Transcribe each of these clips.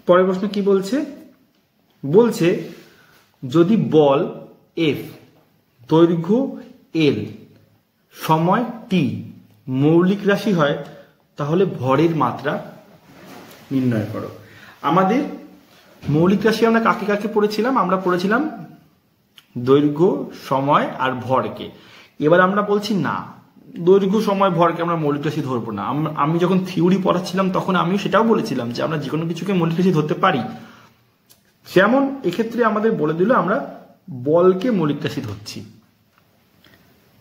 পরের প্রশ্ন কি বলছে, বলছে যদি বল এফ, দৈর্ঘ্য এল, সময় টি মৌলিক রাশি হয় তাহলে ভরের মাত্রা নির্ণয় করো। আমাদের মৌলিক রাশি আমরা কাকে কাকে পড়েছিলাম, আমরা পড়েছিলাম দৈর্ঘ্য, সময় আর ভরকে। এবার আমরা বলছি না, দৈর্ঘ্য, সময়, ভরকে আমরা মৌলিক রাশি ধরবো না। আমি যখন থিওরি পড়াচ্ছিলাম তখন আমিও সেটাও বলেছিলাম যে আমরা যে কোনো কিছুকে মৌলিক রাশি ধরতে পারি। যেমন এক্ষেত্রে আমাদের বলে দিল আমরা বলকে মৌলিক রাশি ধরছি,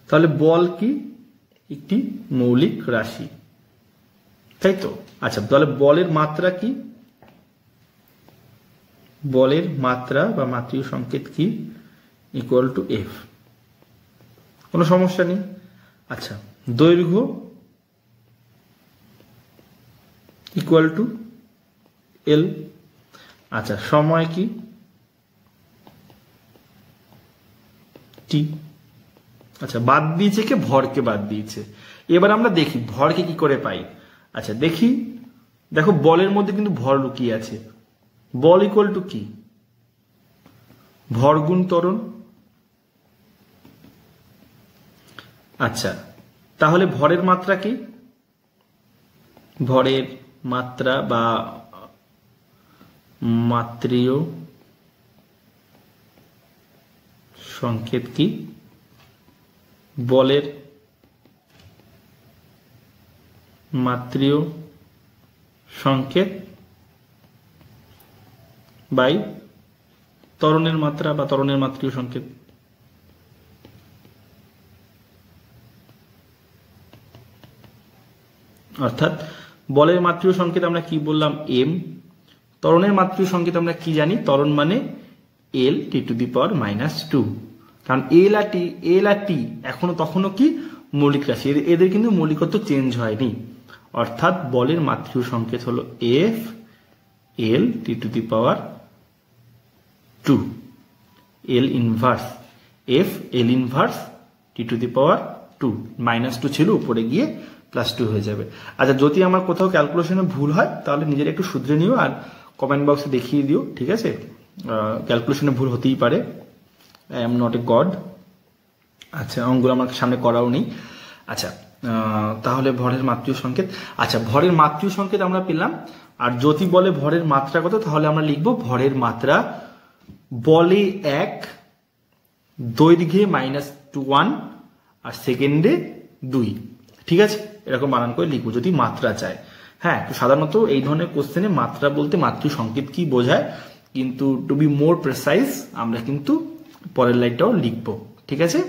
তাহলে বল কি একটি মৌলিক রাশি, তাই তো? আচ্ছা, তাহলে বলের মাত্রা কি? বলের মাত্রা বা মাত্রীয় সংকেত কি? ইকুয়াল টু এফ, কোনো সমস্যা নেই। আচ্ছা, দৈর্ঘ্য ইকুয়াল টু এল। আচ্ছা, সময় কি? টি। আচ্ছা, বাদ দিয়েছে কে? ভরকে বাদ দিয়েছে। এবার আমরা দেখি ভরকে কি করে পাই। আচ্ছা দেখি, দেখো বলের মধ্যে কিন্তু ভর লুকিয়ে আছে। বল ইকুয়াল টু কি? ভর গুণ ত্বরণ। আচ্ছা, তাহলে ভরের মাত্রা কি? ভরের মাত্রা বা মাত্রীয় সংকেত কি? বলের মাত্রীয় সংকেত বাই ত্বরণের মাত্রা বা ত্বরণের মাত্রীয় সংকেত। অর্থাৎ বলের মাত্রীয় সংকেত আমরা কি বললাম? এম। ত্বরণের মাত্রীয় সংকেত আমরা কি জানি? ত্বরণ মানে এল টি টু দি পাওয়ার -2। কারণ এল আর টি এখনো তখনও কি মৌলিক রাশি, এদের কিন্তু মৌলিকত্ব চেঞ্জ হয়নি। অর্থাৎ বলের মাত্রীয় সংকেত হলো F L T to the power 2, L inverse F L inverse T to the power 2। -2 ছিল, উপরে গিয়ে +2 হয়ে যাবে। আচ্ছা, যদি আমার কোথাও ক্যালকুলেশনে ভুল হয় তাহলে নিজের একটু শুধরে নিও আর কমেন্ট বক্সে দেখিয়ে দিও, ঠিক আছে? ক্যালকুলেশনে ভুল হতেই পারে, I am not a god. আচ্ছা, অঙ্কগুলো আমার সামনে করাও নেই। আচ্ছা, তাহলে ভরের মাত্রীয় সংকেত। আচ্ছা, ভরের মাত্রীয় সংকেত আমরা পেলাম। আর যদি বলে ভরের মাত্রা কত, তাহলে আমরা লিখব ভরের মাত্রা বলে 1, দৈর্ঘ্যে -1 আর সেকেন্ডে 2। ঠিক আছে, এরকম বানান করে লিখবো যদি মাত্রা চায়। হ্যাঁ, সাধারণত এই ধরনের কোশ্চেনে মাত্রা বলতে মাত্রীয় সংকেত কি বোঝায়, কিন্তু টু বি মোর প্রেসাইজ আমরা কিন্তু পরের লাইনটাও লিখবো। ঠিক আছে।